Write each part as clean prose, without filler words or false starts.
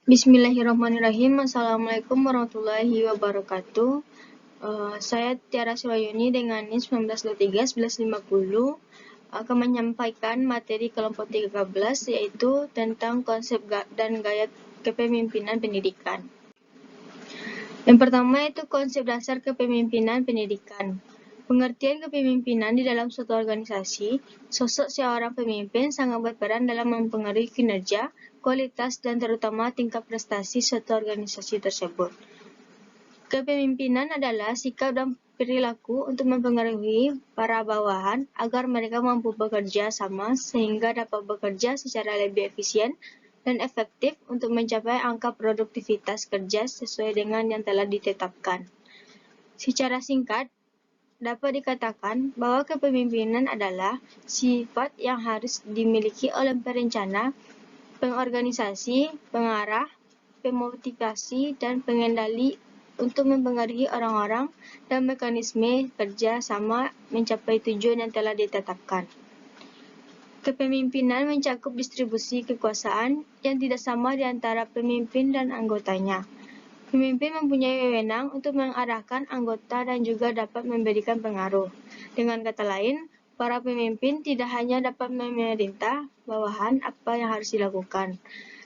Bismillahirrahmanirrahim. Assalamualaikum warahmatullahi wabarakatuh. Saya Tiara Surayuni dengan NIM 1923-1150 akan menyampaikan materi kelompok 13 yaitu tentang konsep dan gaya kepemimpinan pendidikan. Yang pertama itu konsep dasar kepemimpinan pendidikan. Pengertian kepemimpinan di dalam suatu organisasi, sosok seorang pemimpin sangat berperan dalam mempengaruhi kinerja, kualitas, dan terutama tingkat prestasi suatu organisasi tersebut. Kepemimpinan adalah sikap dan perilaku untuk mempengaruhi para bawahan agar mereka mampu bekerja sama sehingga dapat bekerja secara lebih efisien dan efektif untuk mencapai angka produktivitas kerja sesuai dengan yang telah ditetapkan. Secara singkat, dapat dikatakan bahwa kepemimpinan adalah sifat yang harus dimiliki oleh perencana, pengorganisasi, pengarah, pemotivasi, dan pengendali untuk mempengaruhi orang-orang dan mekanisme kerja sama mencapai tujuan yang telah ditetapkan. Kepemimpinan mencakup distribusi kekuasaan yang tidak sama di antara pemimpin dan anggotanya. Pemimpin mempunyai wewenang untuk mengarahkan anggota dan juga dapat memberikan pengaruh. Dengan kata lain, para pemimpin tidak hanya dapat memerintah bawahan apa yang harus dilakukan,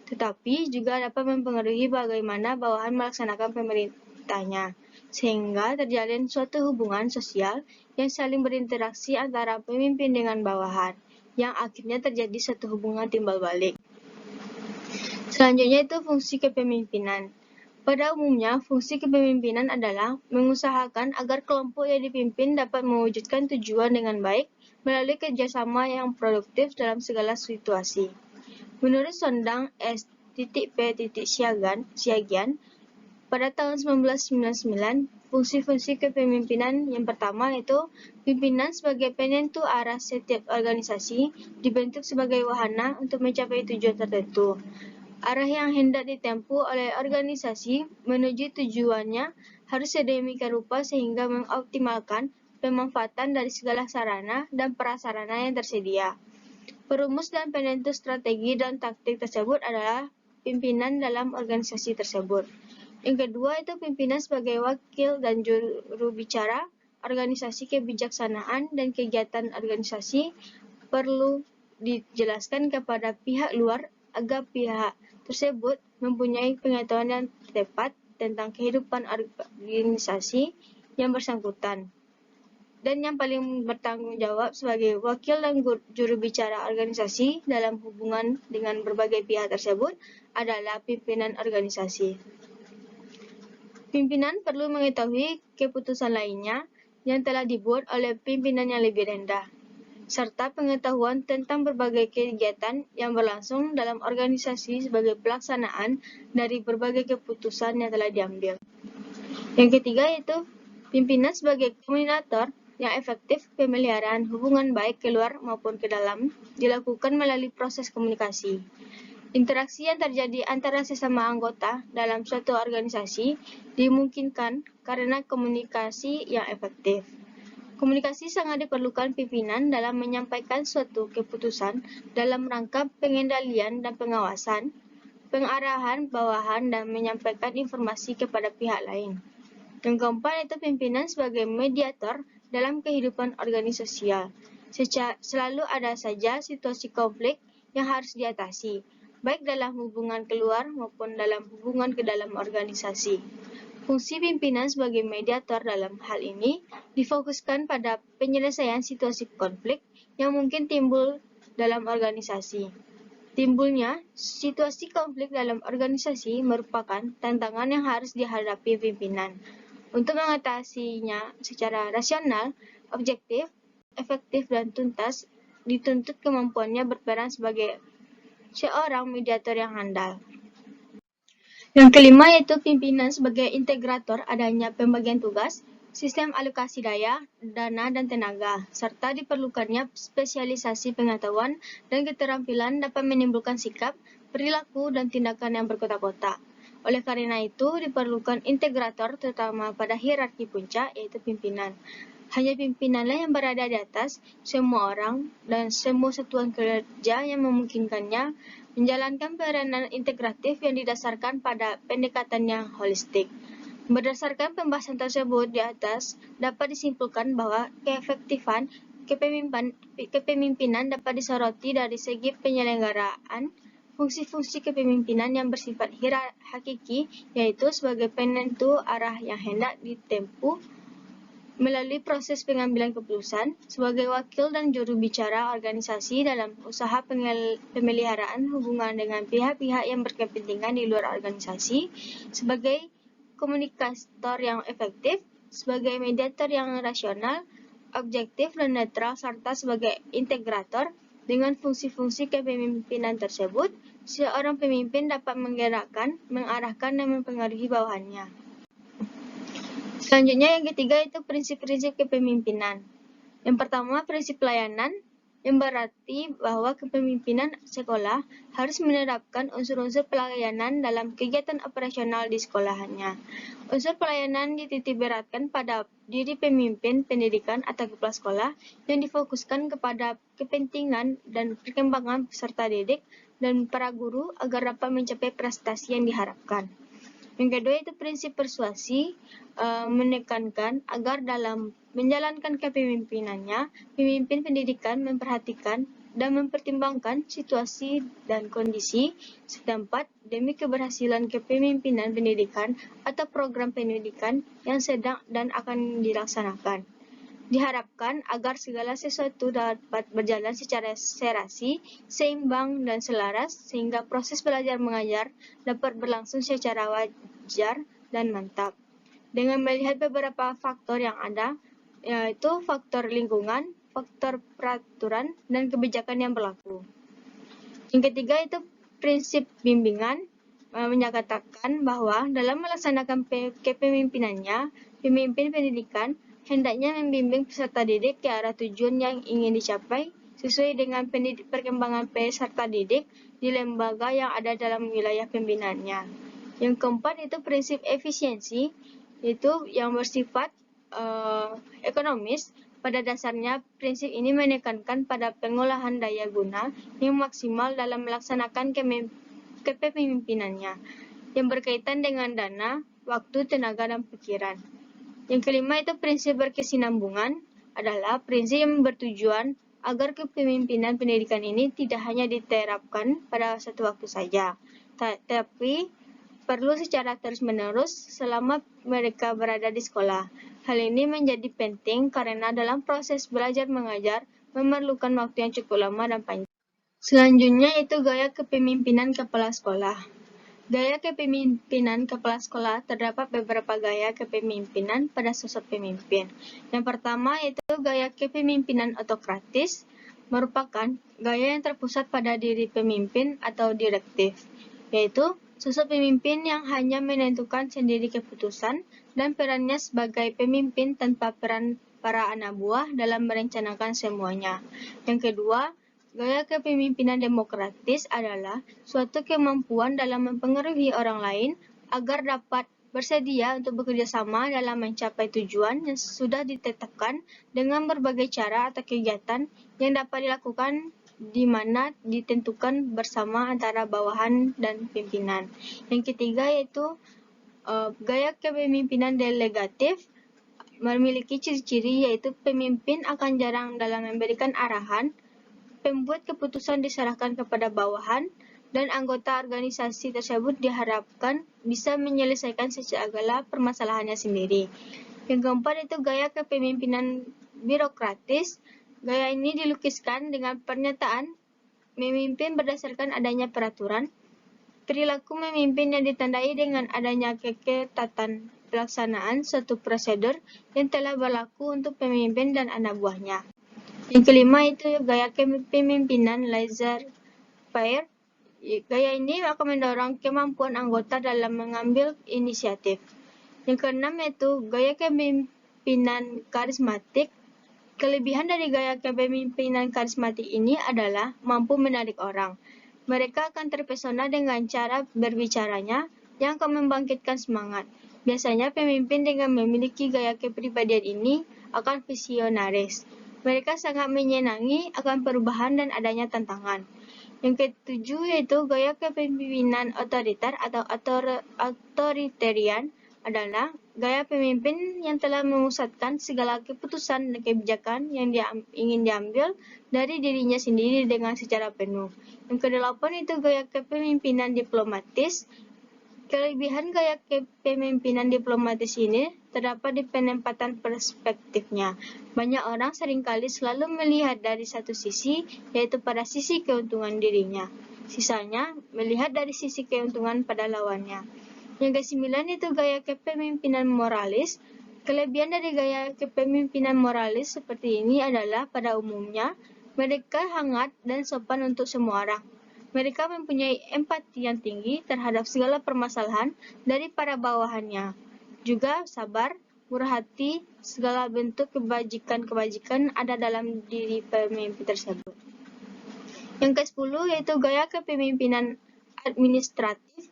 tetapi juga dapat mempengaruhi bagaimana bawahan melaksanakan pemerintahnya, sehingga terjalin suatu hubungan sosial yang saling berinteraksi antara pemimpin dengan bawahan, yang akhirnya terjadi suatu hubungan timbal balik. Selanjutnya itu fungsi kepemimpinan. Pada umumnya, fungsi kepemimpinan adalah mengusahakan agar kelompok yang dipimpin dapat mewujudkan tujuan dengan baik melalui kerjasama yang produktif dalam segala situasi. Menurut Sondang S.P. Siagian, pada tahun 1999, fungsi-fungsi kepemimpinan yang pertama yaitu pimpinan sebagai penentu arah setiap organisasi dibentuk sebagai wahana untuk mencapai tujuan tertentu. Arah yang hendak ditempuh oleh organisasi menuju tujuannya harus sedemikian rupa sehingga mengoptimalkan pemanfaatan dari segala sarana dan prasarana yang tersedia. Perumus dan penentu strategi dan taktik tersebut adalah pimpinan dalam organisasi tersebut. Yang kedua itu pimpinan sebagai wakil dan juru bicara organisasi. Kebijaksanaan dan kegiatan organisasi perlu dijelaskan kepada pihak luar agar pihak tersebut mempunyai pengetahuan yang tepat tentang kehidupan organisasi yang bersangkutan. Dan yang paling bertanggung jawab sebagai wakil dan juru bicara organisasi dalam hubungan dengan berbagai pihak tersebut adalah pimpinan organisasi. Pimpinan perlu mengetahui keputusan lainnya yang telah dibuat oleh pimpinan yang lebih rendah, serta pengetahuan tentang berbagai kegiatan yang berlangsung dalam organisasi sebagai pelaksanaan dari berbagai keputusan yang telah diambil. Yang ketiga yaitu pimpinan sebagai koordinator yang efektif. Pemeliharaan hubungan baik keluar maupun ke dalam dilakukan melalui proses komunikasi. Interaksi yang terjadi antara sesama anggota dalam suatu organisasi dimungkinkan karena komunikasi yang efektif. Komunikasi sangat diperlukan pimpinan dalam menyampaikan suatu keputusan dalam rangka pengendalian dan pengawasan, pengarahan bawahan, dan menyampaikan informasi kepada pihak lain. Yang keempat itu pimpinan sebagai mediator dalam kehidupan organisasial. Selalu ada saja situasi konflik yang harus diatasi, baik dalam hubungan keluar maupun dalam hubungan ke dalam organisasi. Fungsi pimpinan sebagai mediator dalam hal ini difokuskan pada penyelesaian situasi konflik yang mungkin timbul dalam organisasi. Timbulnya situasi konflik dalam organisasi merupakan tantangan yang harus dihadapi pimpinan. Untuk mengatasinya secara rasional, objektif, efektif, dan tuntas, dituntut kemampuannya berperan sebagai seorang mediator yang handal. Yang kelima yaitu pimpinan sebagai integrator. Adanya pembagian tugas, sistem alokasi daya, dana, dan tenaga, serta diperlukannya spesialisasi pengetahuan dan keterampilan dapat menimbulkan sikap, perilaku, dan tindakan yang berkotak-kotak. Oleh karena itu, diperlukan integrator terutama pada hierarki puncak yaitu pimpinan. Hanya pimpinanlah yang berada di atas semua orang dan semua satuan kerja yang memungkinkannya menjalankan peranan integratif yang didasarkan pada pendekatan yang holistik. Berdasarkan pembahasan tersebut di atas, dapat disimpulkan bahwa keefektifan kepemimpinan dapat disoroti dari segi penyelenggaraan fungsi-fungsi kepemimpinan yang bersifat hakiki, yaitu sebagai penentu arah yang hendak ditempuh melalui proses pengambilan keputusan, sebagai wakil dan juru bicara organisasi dalam usaha pemeliharaan hubungan dengan pihak-pihak yang berkepentingan di luar organisasi, sebagai komunikator yang efektif, sebagai mediator yang rasional, objektif dan netral, serta sebagai integrator. Dengan fungsi-fungsi kepemimpinan tersebut, seorang pemimpin dapat menggerakkan, mengarahkan, dan mempengaruhi bawahannya. Selanjutnya yang ketiga itu prinsip-prinsip kepemimpinan. Yang pertama, prinsip pelayanan, yang berarti bahwa kepemimpinan sekolah harus menerapkan unsur-unsur pelayanan dalam kegiatan operasional di sekolahannya. Unsur pelayanan dititikberatkan pada diri pemimpin pendidikan atau kepala sekolah yang difokuskan kepada kepentingan dan perkembangan peserta didik dan para guru agar dapat mencapai prestasi yang diharapkan. Yang kedua itu prinsip persuasi, menekankan agar dalam menjalankan kepemimpinannya, pemimpin pendidikan memperhatikan dan mempertimbangkan situasi dan kondisi setempat demi keberhasilan kepemimpinan pendidikan atau program pendidikan yang sedang dan akan dilaksanakan. Diharapkan agar segala sesuatu dapat berjalan secara serasi, seimbang, dan selaras, sehingga proses belajar mengajar dapat berlangsung secara wajar dan mantap. Dengan melihat beberapa faktor yang ada, yaitu faktor lingkungan, faktor peraturan, dan kebijakan yang berlaku. Yang ketiga itu prinsip bimbingan, menyatakan bahwa dalam melaksanakan kepemimpinannya, pemimpin pendidikan hendaknya membimbing peserta didik ke arah tujuan yang ingin dicapai sesuai dengan perkembangan peserta didik di lembaga yang ada dalam wilayah pembinaannya. Yang keempat itu prinsip efisiensi, yaitu yang bersifat ekonomis. Pada dasarnya, prinsip ini menekankan pada pengolahan daya guna yang maksimal dalam melaksanakan kepemimpinannya, yang berkaitan dengan dana, waktu, tenaga, dan pikiran. Yang kelima itu prinsip berkesinambungan, adalah prinsip yang bertujuan agar kepemimpinan pendidikan ini tidak hanya diterapkan pada satu waktu saja, tapi perlu secara terus-menerus selama mereka berada di sekolah. Hal ini menjadi penting karena dalam proses belajar mengajar memerlukan waktu yang cukup lama dan panjang. Selanjutnya itu gaya kepemimpinan kepala sekolah. Gaya kepemimpinan kepala sekolah terdapat beberapa gaya kepemimpinan pada sosok pemimpin. Yang pertama yaitu gaya kepemimpinan otokratis, merupakan gaya yang terpusat pada diri pemimpin atau direktif, yaitu sosok pemimpin yang hanya menentukan sendiri keputusan dan perannya sebagai pemimpin tanpa peran para anak buah dalam merencanakan semuanya. Yang kedua, gaya kepemimpinan demokratis adalah suatu kemampuan dalam mempengaruhi orang lain agar dapat bersedia untuk bekerja sama dalam mencapai tujuan yang sudah ditetapkan dengan berbagai cara atau kegiatan yang dapat dilakukan di mana ditentukan bersama antara bawahan dan pimpinan. Yang ketiga yaitu gaya kepemimpinan delegatif, memiliki ciri-ciri yaitu pemimpin akan jarang dalam memberikan arahan, pembuat keputusan diserahkan kepada bawahan, dan anggota organisasi tersebut diharapkan bisa menyelesaikan segala permasalahannya sendiri. Yang keempat itu gaya kepemimpinan birokratis. Gaya ini dilukiskan dengan pernyataan memimpin berdasarkan adanya peraturan, perilaku memimpin yang ditandai dengan adanya keketatan pelaksanaan suatu prosedur yang telah berlaku untuk pemimpin dan anak buahnya. Yang kelima itu gaya kepemimpinan laissez-faire. Gaya ini akan mendorong kemampuan anggota dalam mengambil inisiatif. Yang keenam yaitu gaya kepemimpinan karismatik. Kelebihan dari gaya kepemimpinan karismatik ini adalah mampu menarik orang. Mereka akan terpesona dengan cara berbicaranya yang akan membangkitkan semangat. Biasanya pemimpin dengan memiliki gaya kepribadian ini akan visionaris. Mereka sangat menyenangi akan perubahan dan adanya tantangan. Yang ketujuh yaitu gaya kepemimpinan otoriter atau authoritarian adalah gaya pemimpin yang telah memusatkan segala keputusan dan kebijakan yang ingin diambil dari dirinya sendiri dengan secara penuh. Yang kedelapan itu gaya kepemimpinan diplomatis. Kelebihan gaya kepemimpinan diplomatis ini terdapat di penempatan perspektifnya. Banyak orang seringkali selalu melihat dari satu sisi, yaitu pada sisi keuntungan dirinya. Sisanya melihat dari sisi keuntungan pada lawannya. Yang kesembilan itu gaya kepemimpinan moralis. Kelebihan dari gaya kepemimpinan moralis seperti ini adalah pada umumnya mereka hangat dan sopan untuk semua orang. Mereka mempunyai empati yang tinggi terhadap segala permasalahan dari para bawahannya. Juga sabar, murah hati, segala bentuk kebajikan-kebajikan ada dalam diri pemimpin tersebut. Yang ke-10 yaitu gaya kepemimpinan administratif.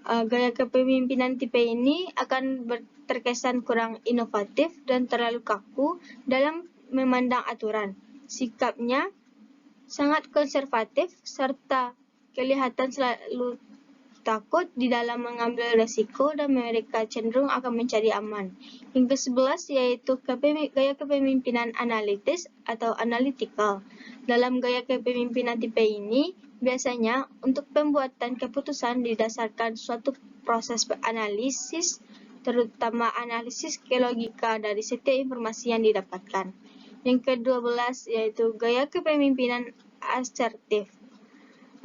Gaya kepemimpinan tipe ini akan terkesan kurang inovatif dan terlalu kaku dalam memandang aturan. Sikapnya sangat konservatif serta kelihatan selalu takut di dalam mengambil resiko dan mereka cenderung akan mencari aman. Yang ke-11 yaitu gaya kepemimpinan analitis atau analytical. Dalam gaya kepemimpinan tipe ini, biasanya untuk pembuatan keputusan didasarkan suatu proses analisis, terutama analisis logika dari setiap informasi yang didapatkan. Yang ke-12 yaitu gaya kepemimpinan asertif.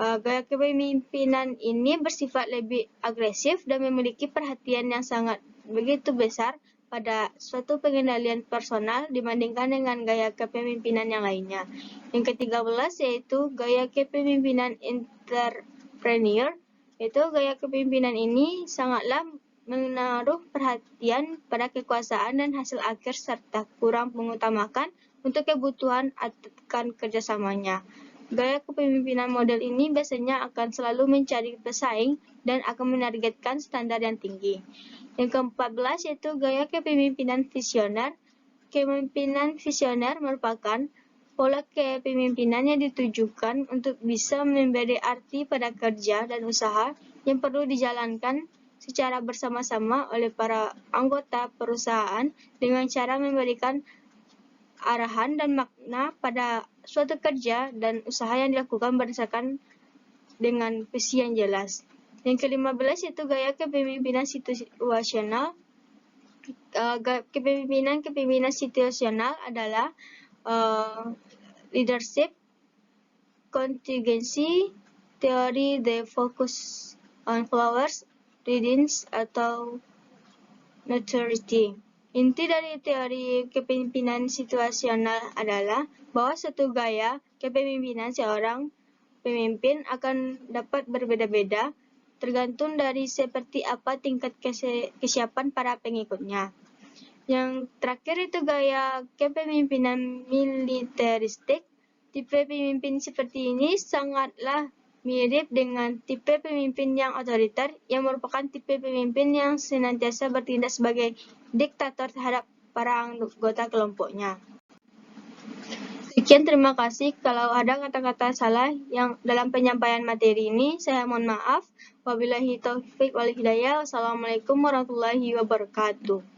Gaya kepemimpinan ini bersifat lebih agresif dan memiliki perhatian yang sangat begitu besar pada suatu pengendalian personal dibandingkan dengan gaya kepemimpinan yang lainnya. Yang ke-13 yaitu gaya kepemimpinan entrepreneur. Yaitu gaya kepemimpinan ini sangatlah menaruh perhatian pada kekuasaan dan hasil akhir serta kurang mengutamakan untuk kebutuhan akan kerjasamanya. Gaya kepemimpinan model ini biasanya akan selalu mencari pesaing dan akan menargetkan standar yang tinggi. Yang ke-14 yaitu gaya kepemimpinan visioner. Kepemimpinan visioner merupakan pola kepemimpinan yang ditujukan untuk bisa memberi arti pada kerja dan usaha yang perlu dijalankan secara bersama-sama oleh para anggota perusahaan dengan cara memberikan arahan dan makna pada suatu kerja dan usaha yang dilakukan berdasarkan dengan visi yang jelas. Yang ke-15 yaitu gaya kepemimpinan situasional. Kepemimpinan situasional adalah leadership contingency teori the focus on flowers, readings, atau notoriety. Inti dari teori kepemimpinan situasional adalah bahwa suatu gaya kepemimpinan seorang pemimpin akan dapat berbeda-beda tergantung dari seperti apa tingkat kesiapan para pengikutnya. Yang terakhir itu gaya kepemimpinan militeristik. Tipe pemimpin seperti ini sangatlah mirip dengan tipe pemimpin yang otoriter, yang merupakan tipe pemimpin yang senantiasa bertindak sebagai diktator terhadap para anggota kelompoknya. Sekian, terima kasih. Kalau ada kata-kata salah yang dalam penyampaian materi ini, saya mohon maaf. Wabillahi taufiq wal hidayah. Wassalamualaikum warahmatullahi wabarakatuh.